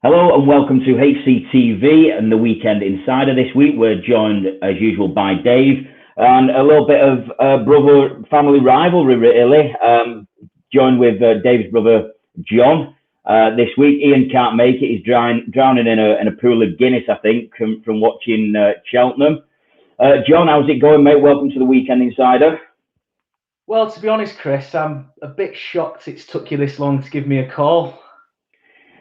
Hello and welcome to HCTV and the Weekend Insider. This week we're joined as usual by Dave and a little bit of brother family rivalry really. Joined with Dave's brother John. This week Ian can't make it. He's drowning in a pool of Guinness, I think, from watching Cheltenham. John, how's it going, mate? Welcome to the Weekend Insider. Well, to be honest, Chris, I'm a bit shocked it's took you this long to give me a call.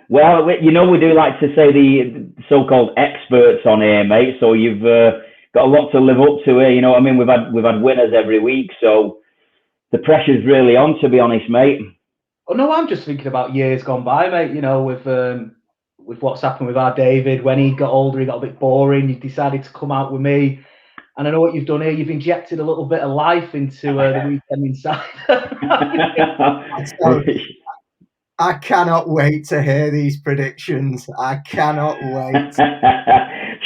Well, we do like to say the so-called experts on here, mate. So you've got a lot to live up to here. You know what I mean? We've had winners every week, so the pressure's really on, to be honest, mate. Oh no, I'm just thinking about years gone by, mate. You know, with what's happened with our David. When he got older, he got a bit boring. You decided to come out with me, and I know what you've done here. You've injected a little bit of life into the Weekend Insider. I cannot wait to hear these predictions. I cannot wait.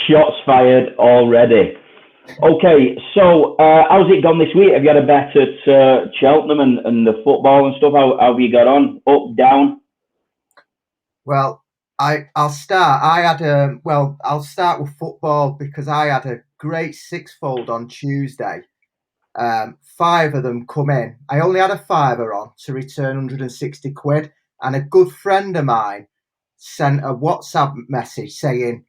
Shots fired already. Okay, so how's it gone this week? Have you had a bet at Cheltenham and the football and stuff? How have you got on? Up, down? Well, I'll start. I'll start with football because I had a great sixfold on Tuesday. 5 of them come in. I only had a fiver on to return 160 quid. And a good friend of mine sent a WhatsApp message saying,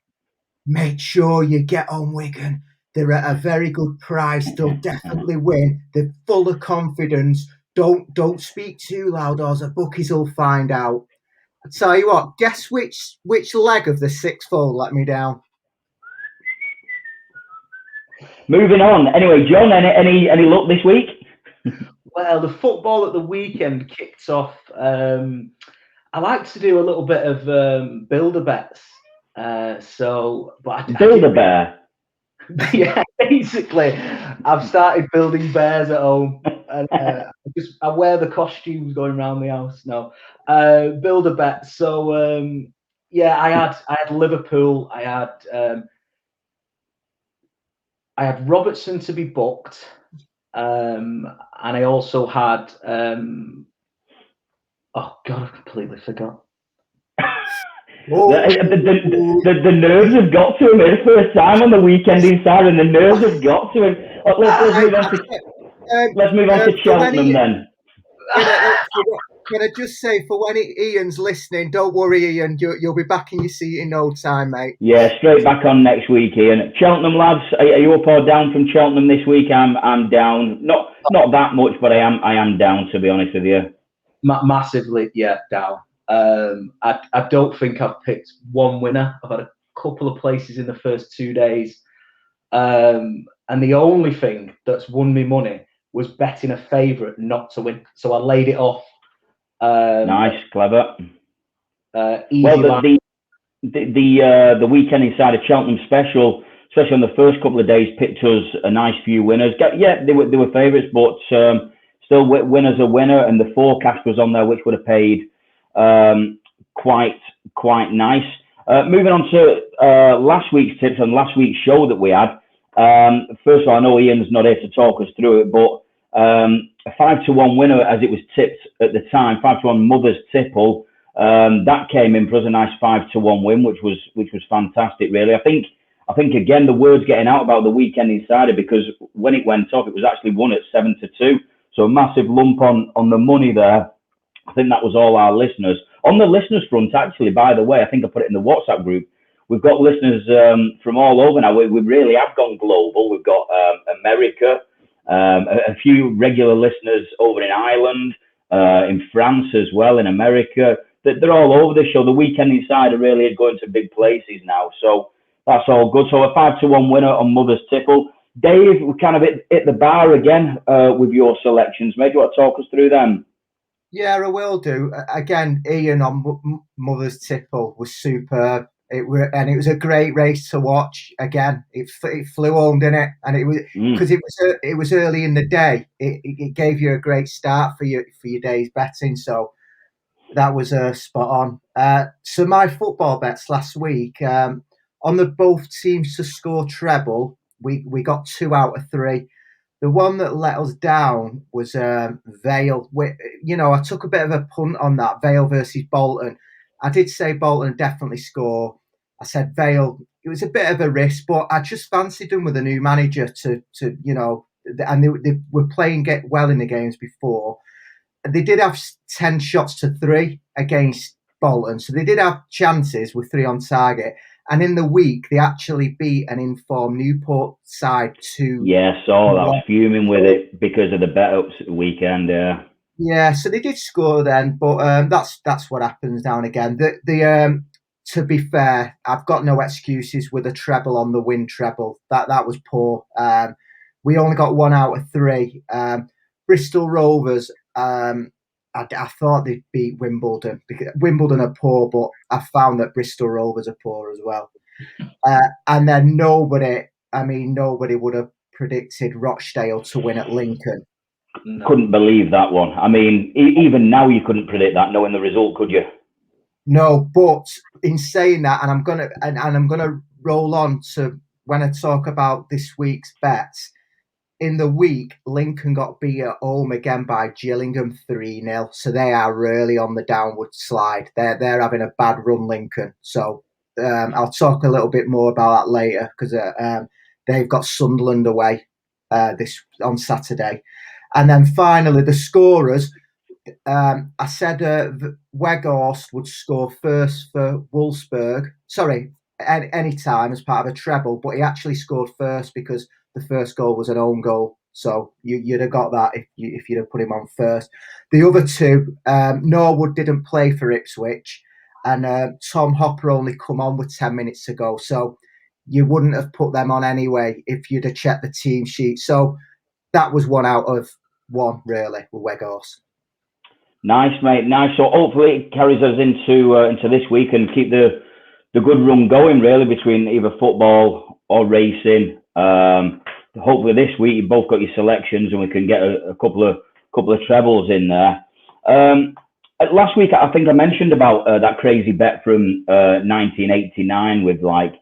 make sure you get on Wigan. They're at a very good price. They'll definitely win. They're full of confidence. Don't speak too loud or the bookies will find out. I tell you what, guess which leg of the sixfold let me down? Moving on. Anyway, John, any luck this week? Well, the football at the weekend kicked off. I like to do a little bit of builder bets. Build-A-Bear. Yeah, basically, I've started building bears at home, and I wear the costumes going around the house now. Build a bet. So I had Liverpool. I had Robertson to be booked. And I also had oh god, I completely forgot. The nerves have got to him. It's the first time on the Weekend Insider, and the nerves have got to him. Let's move on to Cheltenham then. Can I just say, for when Ian's listening, don't worry, Ian. You'll be back in your seat in no time, mate. Yeah, straight back on next week, Ian. Cheltenham lads, are you up or down from Cheltenham this week? I'm down. Not that much, but I am down, to be honest with you. Massively, yeah, down. I don't think I've picked one winner. I've had a couple of places in the first 2 days, and the only thing that's won me money was betting a favourite not to win. So I laid it off. Nice, clever. Easy. Well, the Weekend Insider Cheltenham special, especially on the first couple of days, picked us a nice few winners. Yeah, they were favourites, but still, winner's a winner, and the forecast was on there, which would have paid quite nice. Moving on to last week's tips and last week's show that we had. First of all, I know Ian's not here to talk us through it, but a 5-1 winner, as it was tipped at the time, 5-1 Mother's Tipple. That came in for us, a nice 5-1 win, which was fantastic, really. I think again the word's getting out about the Weekend Insider, because when it went off, it was actually won at 7-2. So a massive lump on the money there. I think that was all our listeners. On the listeners front, actually, by the way, I think I put it in the WhatsApp group. We've got listeners from all over now. We really have gone global. We've got America, a few regular listeners over in Ireland, in France as well, in America. They're all over the show. The Weekend Insider really is going to big places now. So that's all good. So a 5-1 winner on Mother's Tipple. Dave, we kind of hit the bar again with your selections. Maybe you want to talk us through them? Yeah, I will do. Again, Ian on Mother's Tipple was superb. It was a great race to watch. Again, it flew home, didn't it? And it was because it was early in the day. It gave you a great start for your day's betting. So that was spot on. So my football bets last week on the both teams to score treble, we got 2 out of 3. The one that let us down was Vale. I took a bit of a punt on that, Vale versus Bolton. I did say Bolton definitely score. I said Vale. It was a bit of a risk, but I just fancied them with a new manager to and they were playing well in the games before. They did have 10 shots to 3 against Bolton, so they did have chances with 3 on target. And in the week, they actually beat an informed Newport side 2. Yeah, saw that. I was fuming with it because of the bet-ups weekend. Yeah, so they did score then, but that's what happens now and again. To be fair, I've got no excuses with a treble on the win treble. That was poor. We only got 1 out of 3. Bristol Rovers. I thought they'd beat Wimbledon because Wimbledon are poor, but I found that Bristol Rovers are poor as well. And then nobody would have predicted Rochdale to win at Lincoln. No. Couldn't believe that one. I mean, even now you couldn't predict that, knowing the result, could you? No, but in saying that, and I'm gonna roll on to when I talk about this week's bets. In the week, Lincoln got beat at home again by Gillingham 3-0, so they are really on the downward slide. They're having a bad run, Lincoln. So I'll talk a little bit more about that later because they've got Sunderland away this on Saturday. And then finally, the scorers. I said Weghorst would score first for Wolfsburg. Sorry, any time as part of a treble, but he actually scored first because the first goal was an own goal. So you'd have got that if you'd have put him on first. The other 2, Norwood didn't play for Ipswich, and Tom Hopper only come on with 10 minutes to go. So you wouldn't have put them on anyway if you'd have checked the team sheet. So that was 1 out of 1, really, with Weghorst. Nice, mate. Nice. So hopefully it carries us into this week and keep the good run going, really, between either football or racing. Hopefully this week you've both got your selections and we can get a couple of trebles in there. Last week I think I mentioned about that crazy bet from 1989 with like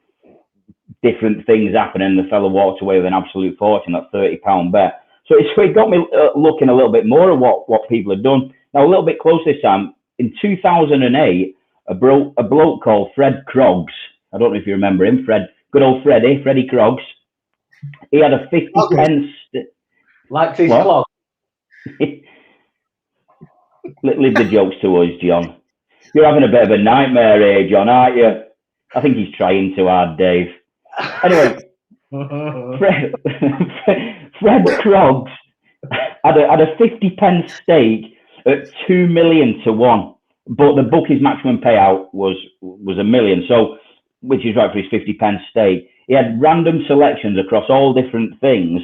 different things happening. The fella walked away with an absolute fortune, that £30 bet. So it got me looking a little bit more at what people had done. Now, a little bit close this time. In 2008, a bloke called Fred Croggs, I don't know if you remember him, good old Freddie Croggs. He had a 50 pence. Like his clock. Leave the jokes to us, John. You're having a bit of a nightmare here, John, aren't you? I think he's trying too hard, Dave. Anyway, Fred Croggs had a 50 pence stake at 2 million to 1, but the bookies' maximum payout was $1 million. So, which is right for his 50 pence stake. He had random selections across all different things.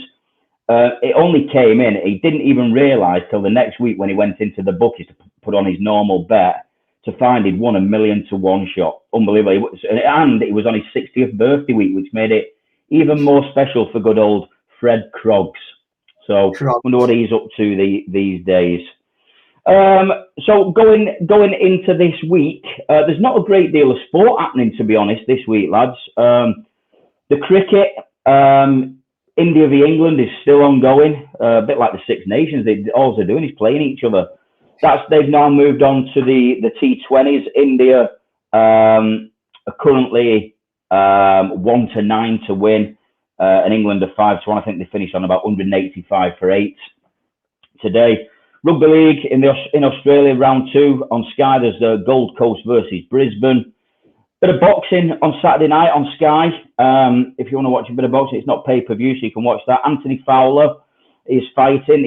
It only came in. He didn't even realise till the next week when he went into the bookies to put on his normal bet to find he'd won $1 million to 1 shot. Unbelievable. And it was on his 60th birthday week, which made it even more special for good old Fred Croggs. So, I wonder what he's up to these days. So going into this week, there's not a great deal of sport happening, to be honest, this week, lads. The cricket, India v England is still ongoing, a bit like the Six Nations. All they're doing is playing each other. They've now moved on to the T20s. India are currently 1-9 to win, and England are 5-1. I think they finished on about 185 for 8 today. Rugby League in Australia, round 2 on Sky. There's the Gold Coast versus Brisbane. Bit of boxing on Saturday night on Sky. If you want to watch a bit of boxing, it's not pay-per-view, so you can watch that. Anthony Fowler is fighting.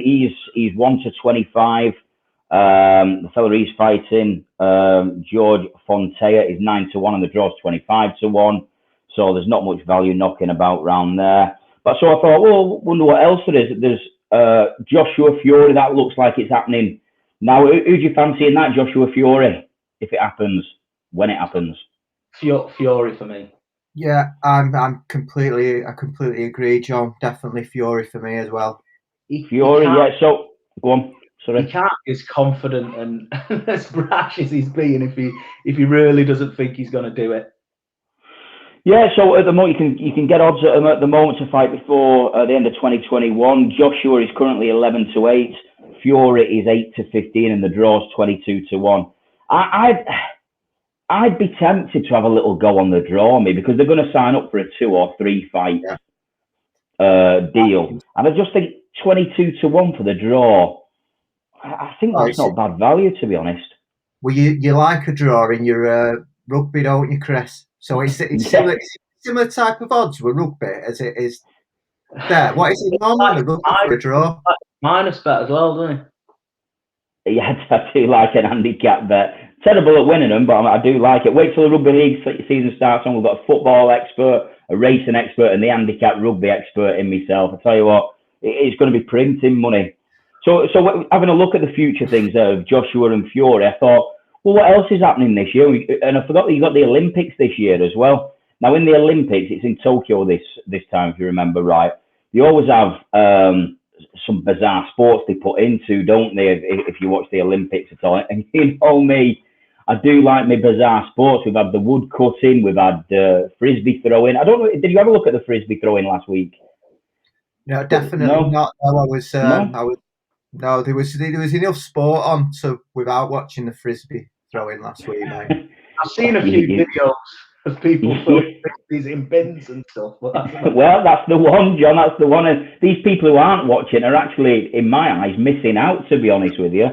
He's 1-25. The fella he's fighting, George Fontea, is 9-1, and the draw's 25-1. So there's not much value knocking about round there. But so I thought, well, wonder what else there is. There's Joshua Fury. That looks like it's happening now. Who do you fancy in that, Joshua Fury? If it happens, when it happens. Fury for me. Yeah, I completely agree, John. Definitely Fury for me as well. Fury, yeah. So go on. Sorry. He can't be as confident and as brash as he's being if he really doesn't think he's going to do it. Yeah, so at the moment you can get odds at him at the moment to fight before the end of 2021. Joshua is currently 11-8. Fury is 8-15, and the draw's 22-1. I'd be tempted to have a little go on the draw, me, because they're going to sign up for a 2 or 3 fight deal, and I just think 22-1 for the draw. I think that's not bad value, to be honest. Well, you like a draw in your rugby, don't you, Chris? So it's similar type of odds with rugby as it is there. What is it normally rugby for a draw? Minus bet as well, doesn't it? Yeah, I do like an handicap bet. Terrible at winning them, but I do like it. Wait till the rugby league season starts on. We've got a football expert, a racing expert, and the handicap rugby expert in myself. I tell you what, it's going to be printing money. So having a look at the future things of Joshua and Fury, I thought, well, what else is happening this year? And I forgot that you got the Olympics this year as well. Now, in the Olympics, it's in Tokyo this time, if you remember right. You always have some bizarre sports they put into, don't they, if you watch the Olympics at all. And you know me, I do like my bizarre sports. We've had the wood cutting, we've had frisbee throwing. I don't know, did you ever look at the frisbee throwing last week? No, definitely not. No, there was enough sport on without watching the frisbee throwing last week, mate. I've seen a few videos of people throwing frisbees in bins and stuff. Well, that's the one, John. That's the one. And these people who aren't watching are actually, in my eyes, missing out, to be honest with you.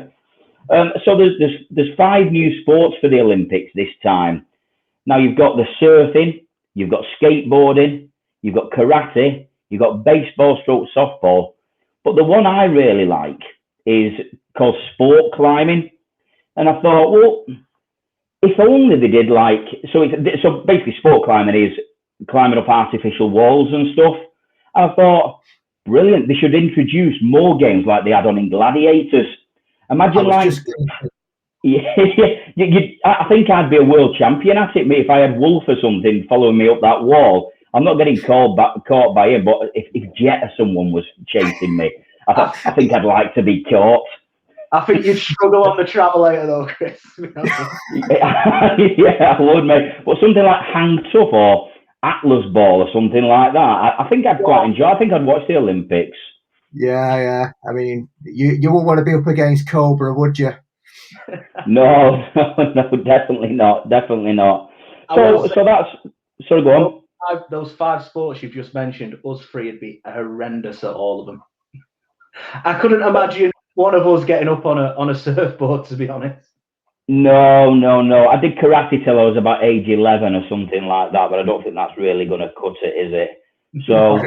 So there's 5 new sports for the Olympics this time. Now you've got the surfing, you've got skateboarding, you've got karate, you've got baseball, stroke softball. But the one I really like is called sport climbing. And I thought, well, if only they did so basically sport climbing is climbing up artificial walls and stuff. And I thought, brilliant, they should introduce more games like they had on in Gladiators. Imagine I think I'd be a world champion at it, mate, if I had Wolf or something following me up that wall. I'm not getting caught by him, but if Jet or someone was chasing me, I think I'd like to be caught. I think you'd struggle on the travelator though, Chris. Yeah, I would, mate. But something like Hang Tough or Atlas Ball or something like that, I think I'd quite enjoy. I think I'd watch the Olympics. Yeah. I mean, you wouldn't want to be up against Cobra, would you? No, definitely not. Definitely not. So that's... Sorry, go on. Those 5 sports you've just mentioned, us 3 would be horrendous at all of them. I couldn't imagine one of us getting up on a surfboard, to be honest. No. I did karate till I was about age 11 or something like that, but I don't think that's really going to cut it, is it? So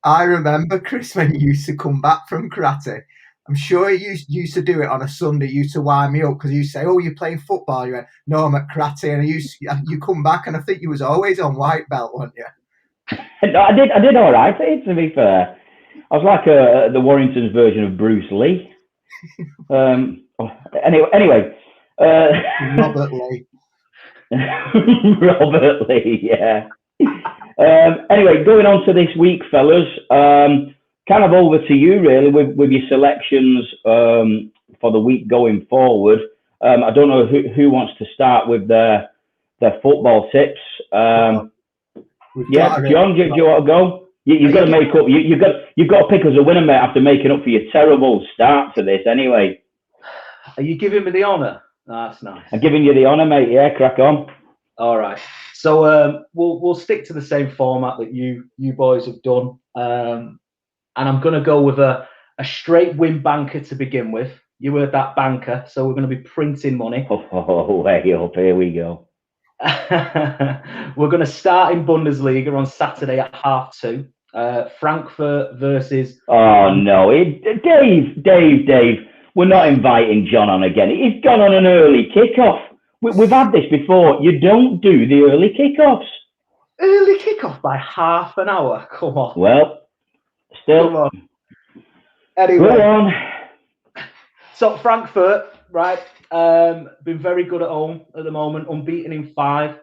I remember, Chris, when you used to come back from karate. I'm sure you used to do it on a Sunday. You used to wind me up because you say, "Oh, you're playing football." You went, "No, I'm at karate," and you come back, and I think you was always on white belt, weren't you? No, I did all right. To be fair, I was like the Warringtons version of Bruce Lee. Anyway, Robert Lee. Robert Lee, yeah. Anyway, going on to this week, fellas. Kind of over to you, really, with your selections for the week going forward. I don't know who wants to start with their football tips. John, do you want to go? You've got to make up. You've got to pick us a winner, mate, after making up for your terrible start to this. Anyway, are you giving me the honour? That's nice. I'm giving you the honour, mate. Yeah, crack on. All right. So we'll stick to the same format that you boys have done. And I'm going to go with a straight win banker to begin with. You heard that, banker. So we're going to be printing money. Oh, way up. Here we go. We're going to start in Bundesliga on Saturday at 2:30. Frankfurt versus... Oh, no. Dave. We're not inviting John on again. He's gone on an early kickoff. We've had this before. You don't do the early kickoffs. Early kickoff by half an hour? Come on. Well... Still, anyway, go on. So Frankfurt, right, been very good at home at the moment, unbeaten in 5,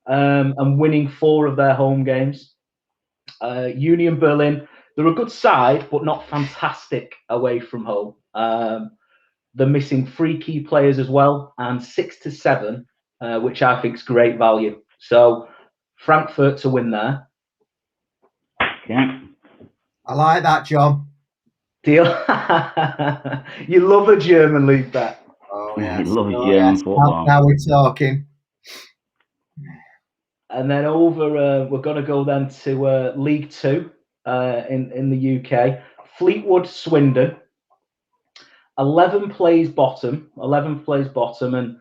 and winning 4 of their home games. Union Berlin, they're a good side, but not fantastic away from home. They're missing 3 key players as well, and 6-7, which I think is great value. So Frankfurt to win there. Yeah. I like that, John. Deal. You love a German league bet. Oh, yeah. You love German football. Now we're talking. And then over, we're going to go then to League Two in the UK. Fleetwood, Swindon. 11 plays bottom, and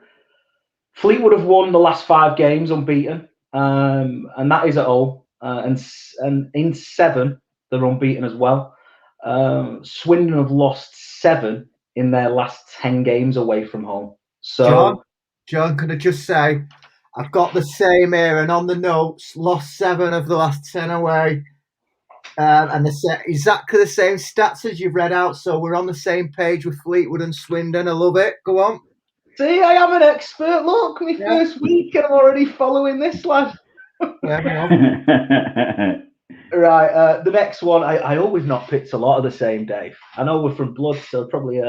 Fleetwood have won the last 5 games unbeaten, and that is at home. And in 7, they're unbeaten as well. Swindon have lost 7 in their last 10 games away from home. So, John, can I just say, I've got the same here, and on the notes, lost 7 of the last 10 away. And exactly the same stats as you've read out, so we're on the same page with Fleetwood and Swindon. I love it. Go on. See, I am an expert. Look, my first week, and I'm already following this, lad. Right, the next one, I always not picked a lot of the same, Dave. I know we're from blood, so probably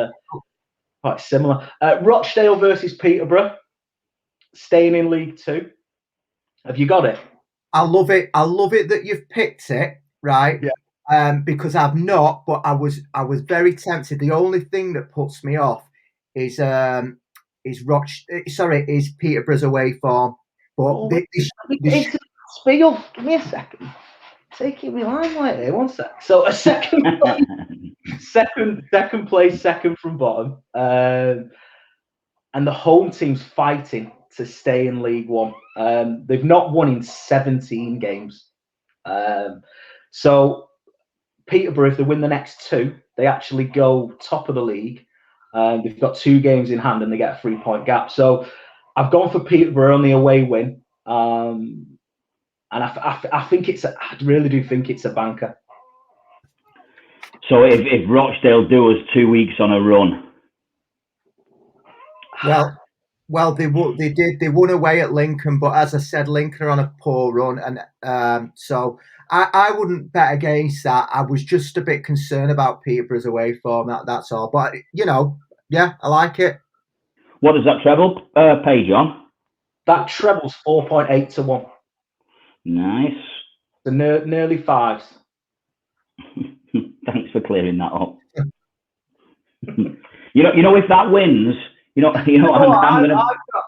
quite similar. Rochdale versus Peterborough, staying in League Two. Have you got it? I love it. I love it that you've picked it, right? Yeah. Because I've not, but I was very tempted. The only thing that puts me off is Peterborough's away form. But it's spiel. Give me a second. Taking me limelight here. 1 sec. So a second place, second from bottom, and the home team's fighting to stay in League One. They've not won in 17 games. So Peterborough, if they win the next 2, they actually go top of the league. They've got 2 games in hand and they get a 3-point gap. So I've gone for Peterborough on the away win. And I think I really do think it's a banker. So if Rochdale do us 2 weeks on a run. Well, they did. They won away at Lincoln, but as I said, Lincoln are on a poor run, and so I wouldn't bet against that. I was just a bit concerned about Peterborough's away form. That's all. But I like it. What does that treble pay, John? That treble's 4.8 to 1. Nice. So nearly 5s. Thanks for clearing that up. you know, if that wins,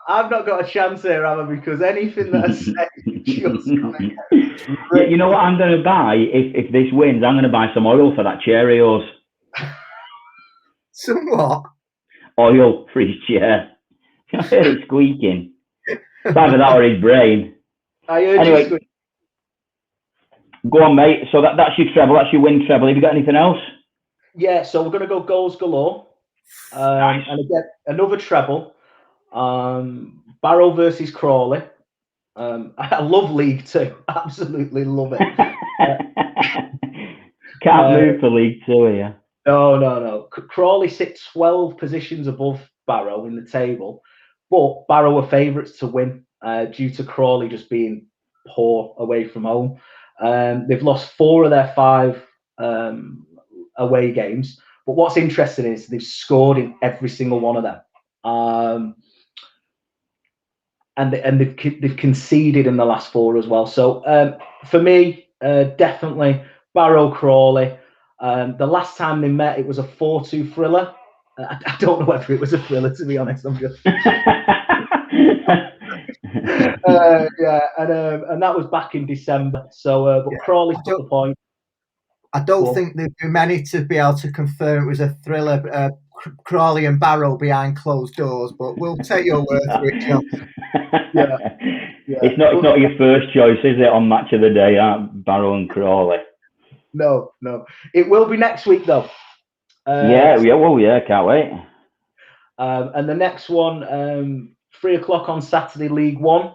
I've not got a chance here, Emma, because anything that I say just you know what I'm going to buy if this wins? I'm going to buy some oil for that chair of yours. Some what? Oil for his chair. I heard it squeaking. It's either that or his brain. I heard anyway, you go on, mate. So that's your treble. That's your win treble. Have you got anything else? Yeah, so we're going to go goals galore. Nice. And again, another treble. Barrow versus Crawley. I love League Two. Absolutely love it. Can't move for League Two here. No. Crawley sit 12 positions above Barrow in the table, but Barrow are favourites to win due to Crawley just being poor away from home. They've lost 4 of their 5 away games. But what's interesting is they've scored in every single one of them. And they've conceded in the last 4 as well. So for me, definitely Barrow Crawley. The last time they met, it was a 4-2 thriller. I don't know whether it was a thriller, to be honest. I'm just and that was back in December. So, but Crawley took the point. I don't think there'd be many to be able to confirm it was a thriller. Crawley and Barrow behind closed doors, but we'll take your word for it, John. Yeah. It's not your first choice, is it, on Match of the Day, Barrow and Crawley? No. It will be next week, though. Can't wait. And the next one, 3 o'clock on Saturday, League One.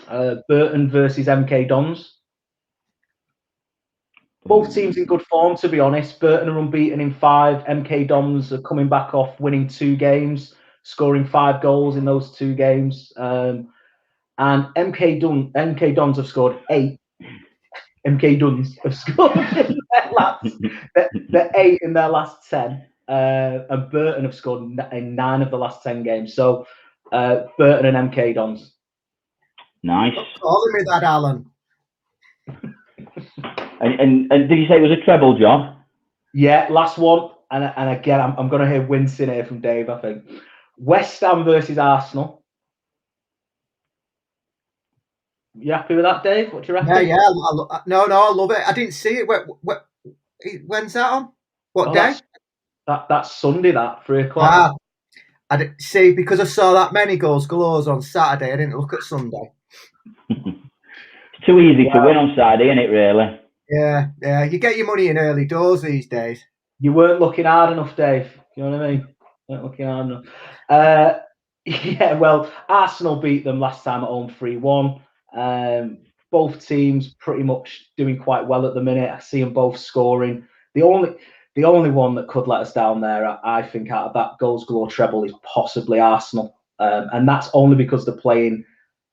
Burton versus MK Dons. Both teams in good form, to be honest. Burton are unbeaten in 5. MK Dons are coming back off winning 2 games, scoring 5 goals in those 2 games. And MK Dons have scored 8. MK Dons have scored in they're 8 in their last 10. And Burton have scored in 9 of the last 10 games. So Burton and MK Dons. Nice. Stop calling me that, Alan. And did you say it was a treble, John? Yeah, last one. And again, I'm going to hear wincing here from Dave, I think. West Ham versus Arsenal. You happy with that, Dave? What do you reckon? Yeah. No, I love it. I didn't see it. When's that on? What day? That's Sunday. That 3:00. Ah, I didn't see because I saw that many goals galore on Saturday. I didn't look at Sunday. It's too easy to win on Saturday, isn't it? Really. Yeah. You get your money in early doors these days. You weren't looking hard enough, Dave. You know what I mean? You weren't looking hard enough. Yeah, well, Arsenal beat them last time at home 3-1. Both teams pretty much doing quite well at the minute. I see them both scoring. The only one that could let us down there, I think, out of that goals galore treble is possibly Arsenal, and that's only because they're playing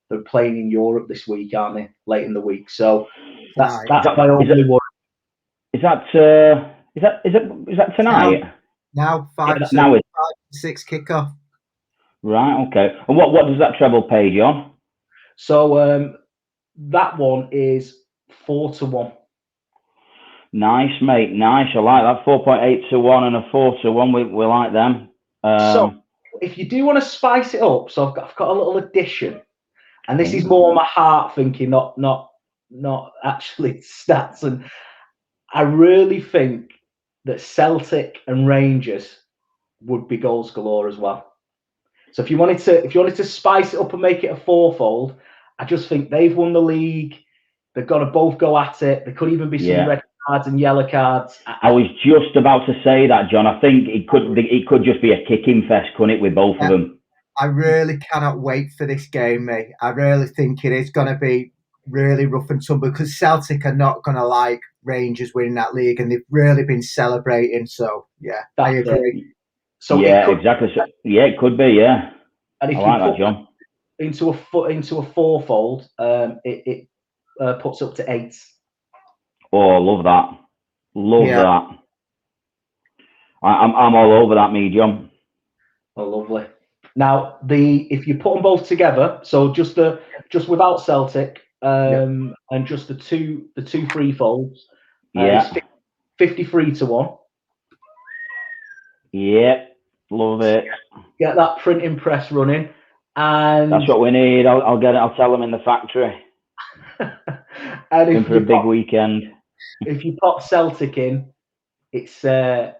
in Europe this week, aren't they? Late in the week, so that's my only worry. Is that tonight? Now 5 6 kickoff. Right. Okay. And what does that treble pay, John? So that one is 4-1. Nice, mate. Nice. I like that. 4.8-1 and a 4-1. We like them. So if you do want to spice it up, so I've got a little addition, and this is more my heart thinking, not actually stats. And I really think that Celtic and Rangers would be goals galore as well. So if you wanted to spice it up and make it a fourfold, I just think they've won the league. They've got to both go at it. There could even be some red cards and yellow cards. I was just about to say that, John. I think it could just be a kicking fest, couldn't it, with both of them? I really cannot wait for this game, mate. I really think it is going to be really rough and tumble because Celtic are not going to like Rangers winning that league, and they've really been celebrating. So yeah, I agree. So exactly. So, it could be. Yeah, and if I like that, John. Into a fourfold, it puts up to 8. Oh, love that! Love that. I'm all over that, me, John. Oh, lovely. Now if you put them both together, so just without Celtic, and just the two free folds, it's 53-1. Yeah, love it. Get that printing press running, and that's what we need. I'll get it. I'll tell them in the factory. And in for a big weekend. If you pop Celtic in, it's oh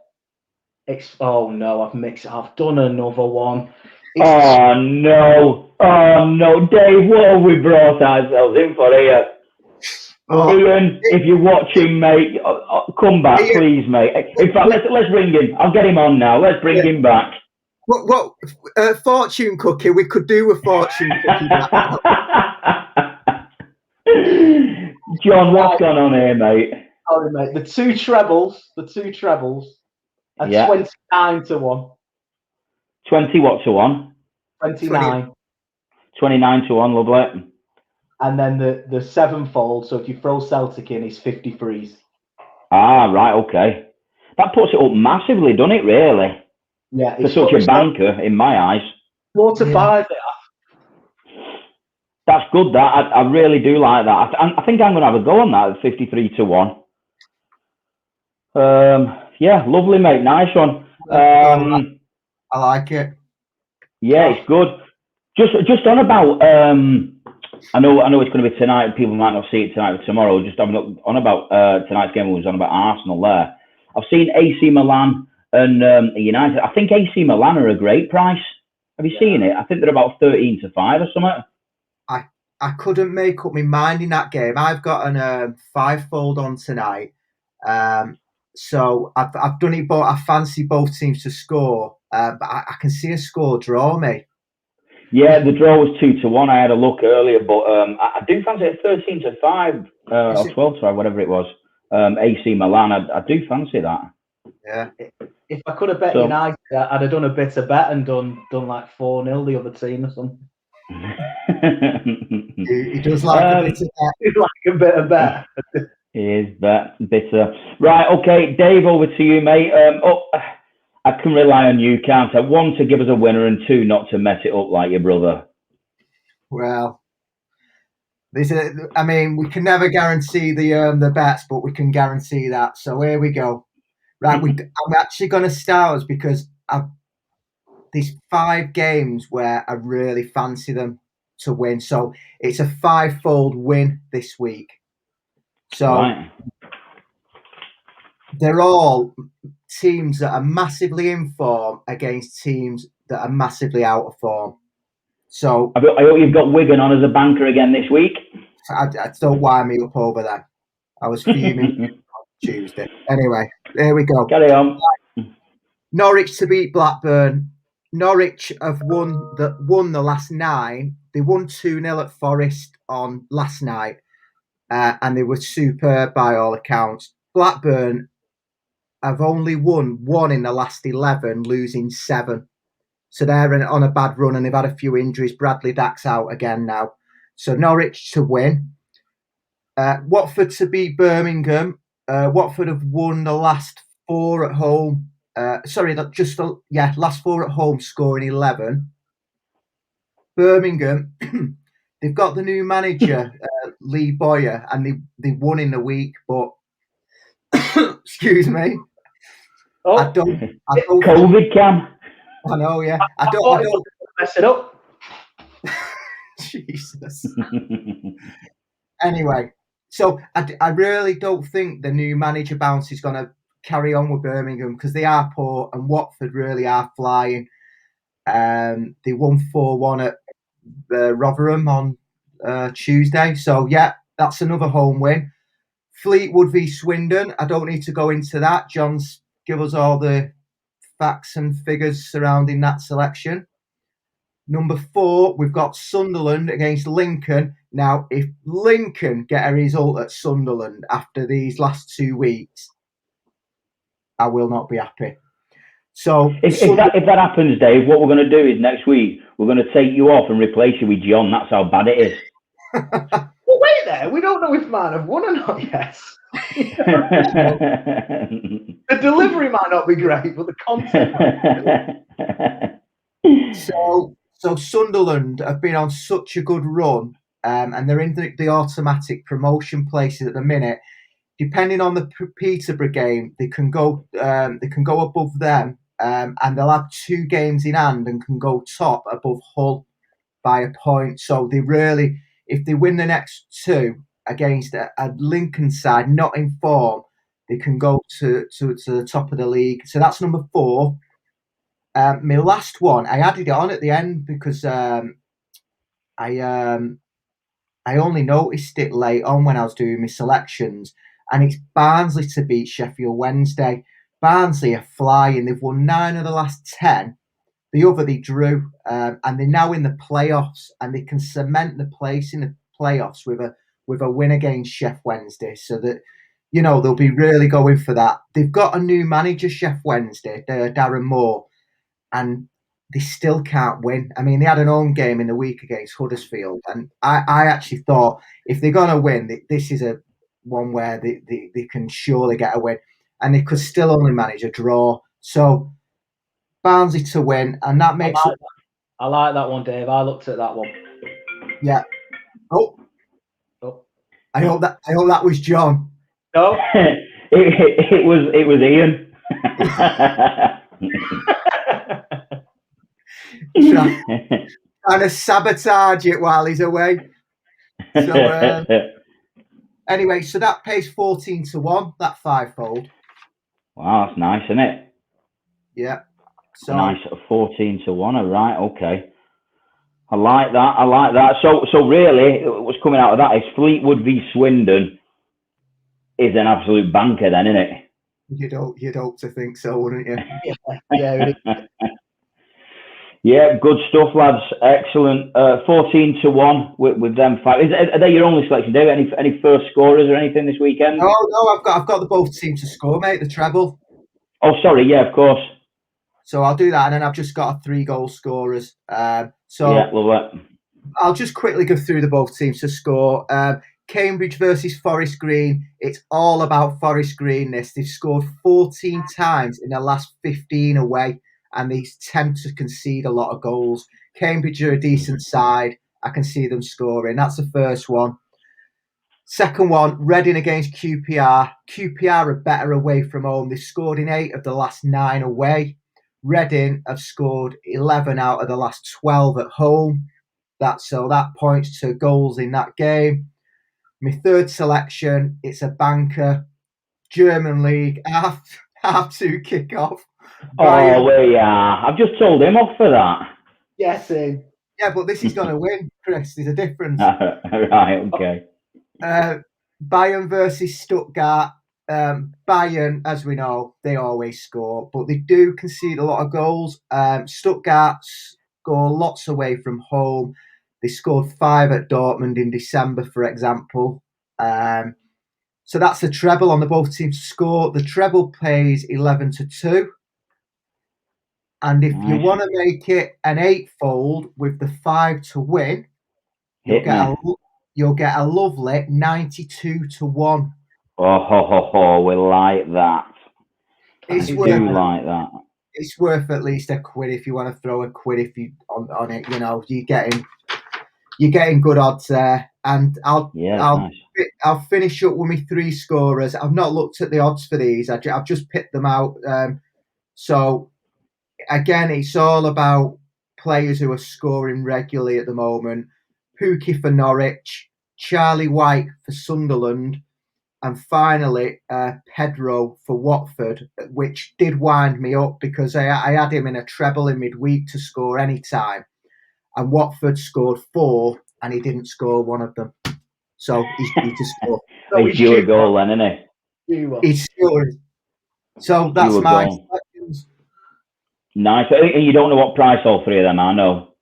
no, I've done another one. Oh no, Dave, what have we brought ourselves in for here? Ian, if you're watching, mate, come back, please, mate. In fact, let's bring him. I'll get him on now. Let's bring him back. What fortune cookie? We could do a fortune cookie. John, what's going on here, mate? Sorry, mate. The two trebles are 29-1. 20 what to 1? 29. 29-1, lovely. And then the sevenfold, so if you throw Celtic in, is 53s. Ah, right, okay. That puts it up massively, doesn't it, really? Yeah. For such a banker, in my eyes. 4-5. That's good, that. I really do like that. I think I'm going to have a go on that, 53-1. Yeah, lovely, mate. Nice one. I like it. Yeah, it's good. Just on about... I know it's going to be tonight. People might not see it tonight or tomorrow. Just on about tonight's game. Was on about Arsenal there. I've seen AC Milan and United. I think AC Milan are a great price. Have you seen it? I think they're about 13-5 or something. I couldn't make up my mind in that game. I've got an 5-fold on tonight. So I've done it, but I fancy both teams to score. But I can see a score draw, mate. Yeah, the draw was 2-1. I had a look earlier, but I do fancy it 13-5 or 12-5, whatever it was. AC Milan, I do fancy that. Yeah. If I could have bet United, I'd have done a bit of bet and done like 4-0 the other team or something. He does like a bit of bet. He's like a bit of bet. He is bitter. Right, okay, Dave, over to you, mate. I can rely on you, can't I? 1, to give us a winner, and 2, not to mess it up like your brother. Well, we can never guarantee the bets, but we can guarantee that. So here we go. Right, I'm actually going to start us because these 5 games where I really fancy them. to win. So it's a 5-fold win this week. So Right. they're all teams that are massively in form against teams that are massively out of form. So I hope you've got Wigan on as a banker again this week. I don't wind me up over that. I was fuming on Tuesday. Anyway, there we go. Carry on. Norwich to beat Blackburn. Norwich have won the last 9. They won 2-0 at Forest on last night, and they were superb by all accounts. Blackburn have only won 1 in the last 11, losing 7. So they're on a bad run, and they've had a few injuries. Bradley Dack's out again now. So Norwich to win. Watford to beat Birmingham. Watford have won the last 4 at home. Last 4 at home, scoring 11. Birmingham, they've got the new manager, Lee Boyer, and they won in the week, but excuse me. Oh, I don't COVID cam. I know, yeah. I thought don't it was mess it up. Jesus. Anyway, so I really don't think the new manager bounce is going to carry on with Birmingham, because they are poor and Watford really are flying. They won 4-1 at Rotherham on Tuesday. So, yeah, that's another home win. Fleetwood v Swindon. I don't need to go into that. John's give us all the facts and figures surrounding that selection. Number 4, we've got Sunderland against Lincoln. Now, if Lincoln get a result at Sunderland after these last 2 weeks, I will not be happy. So if that happens, Dave, what we're going to do is next week we're going to take you off and replace you with John. That's how bad it is. Well, wait there. We don't know if Man have won or not yet. The delivery might not be great, but the content. So Sunderland have been on such a good run, and they're in the automatic promotion places at the minute. Depending on the Peterborough game, they can go above them, and they'll have 2 games in hand and can go top above Hull by a point. So they really, if they win the next 2 against a Lincoln side not in form, they can go to the top of the league. So that's number 4. My last one, I added it on at the end because I only noticed it late on when I was doing my selections, and it's Barnsley to beat Sheffield Wednesday. Barnsley are flying. They've won 9 of the last 10. The other they drew, and they're now in the playoffs, and they can cement the place in the playoffs with a win against Sheffield Wednesday, so that they'll be really going for that. They've got a new manager, Sheffield Wednesday, Darren Moore, and they still can't win. I mean, they had an home game in the week against Huddersfield, and I actually thought if they're going to win, this is a one where they can surely get a win, and they could still only manage a draw. So Barnsley to win, and that makes I like that one, Dave. I looked at that one. Yeah. Oh. I hope that was John. No. it was Ian. Trying to sabotage it while he's away. So anyway, so that pays 14-1. That 5-fold. Wow, that's nice, isn't it? Yeah. So nice 14-1. All right, okay. I like that. So really, what's coming out of that is Fleetwood v Swindon is an absolute banker, then, isn't it? You'd hope to think so, wouldn't you? Yeah. Yeah, good stuff, lads. Excellent. 14-1 with them 5. Are they your only selection, David? Any first scorers or anything this weekend? No, I've got the both teams to score, mate. The treble. Oh, sorry. Yeah, of course. So I'll do that, and then I've just got 3 goal scorers. Yeah, love it. I'll just quickly go through the both teams to score. Cambridge versus Forest Green. It's all about Forest Green. They've scored 14 times in the last 15 away, and they tend to concede a lot of goals. Cambridge are a decent side. I can see them scoring. That's the first one. Second one, Reading against QPR. QPR are better away from home. They've scored in 8 of the last 9 away. Reading have scored 11 out of the last 12 at home. That points to goals in that game. My third selection, it's a banker, German league, half two kickoff. Oh, well, yeah. I've just told him off for that. Yes, same. Yeah, but this is going to win, Chris. There's a difference. Right, okay. Bayern versus Stuttgart. Bayern, as we know, they always score, but they do concede a lot of goals. Stuttgart score lots away from home. They scored 5 at Dortmund in December, for example. So that's a treble on the both teams to score. The treble pays 11-2. And if you want to make it an 8-fold with the 5 to win, you'll get a lovely 92-1. Oh, we like that. It's like that. It's worth at least a quid if you want to throw a quid if you on it. You know, you're getting good odds there. And I'll finish up with my 3 scorers. I've not looked at the odds for these. I've just picked them out. So again, it's all about players who are scoring regularly at the moment. Pookie for Norwich, Charlie White for Sunderland, and finally Pedro for Watford, which did wind me up because I had him in a treble in midweek to score any time, and Watford scored 4 and he didn't score one of them. So he's due to score. He's due a goal then, isn't he? He's scoring. So that's my selections. Nice. And you don't know what price all 3 of them are, no?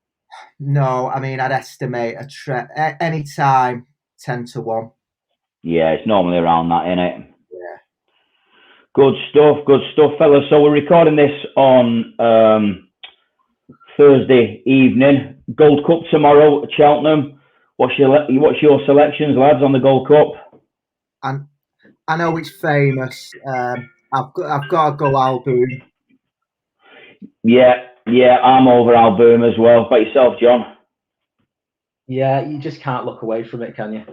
No, I mean, I'd estimate any time 10-1. Yeah, it's normally around that, isn't it? Yeah. Good stuff, fellas. So we're recording this on Thursday evening. Gold Cup tomorrow at Cheltenham. What's your selections, lads, on the Gold Cup? And I know it's famous. I've got to go Alboom. Yeah, I'm over Alboom as well. About yourself, John? Yeah, you just can't look away from it, can you?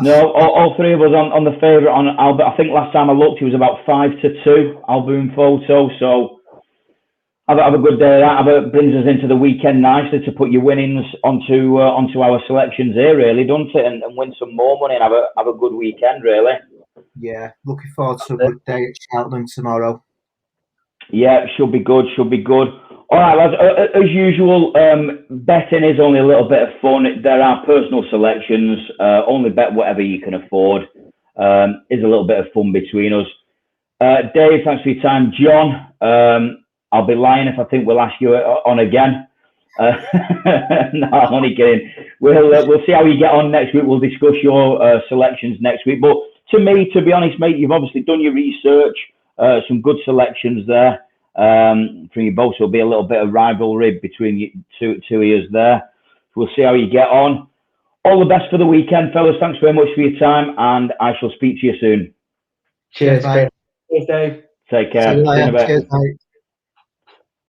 No, all 3 of us on the favourite on Alboom. I think last time I looked, it was about 5-2 Alboom photo. So have a good day. That brings us into the weekend nicely to put your winnings onto our selections here, really, doesn't it? And win some more money and have a good weekend, really. Yeah, looking forward to a good day at Cheltenham tomorrow. Yeah, should be good. All right, lads, as usual, betting is only a little bit of fun. There are personal selections. Only bet whatever you can afford. Is a little bit of fun between us. Dave, thanks for your time. John, I'll be lying if I think we'll ask you on again. No, I'm only kidding. We'll see how you get on next week. We'll discuss your selections next week. But to me, to be honest, mate, you've obviously done your research. Some good selections there from you both. So there'll be a little bit of rivalry between you two of you there. We'll see how you get on. All the best for the weekend, fellas. Thanks very much for your time, and I shall speak to you soon. Cheers, Dave. Cheers, Dave. Take care. See you in a bit. Cheers, mate.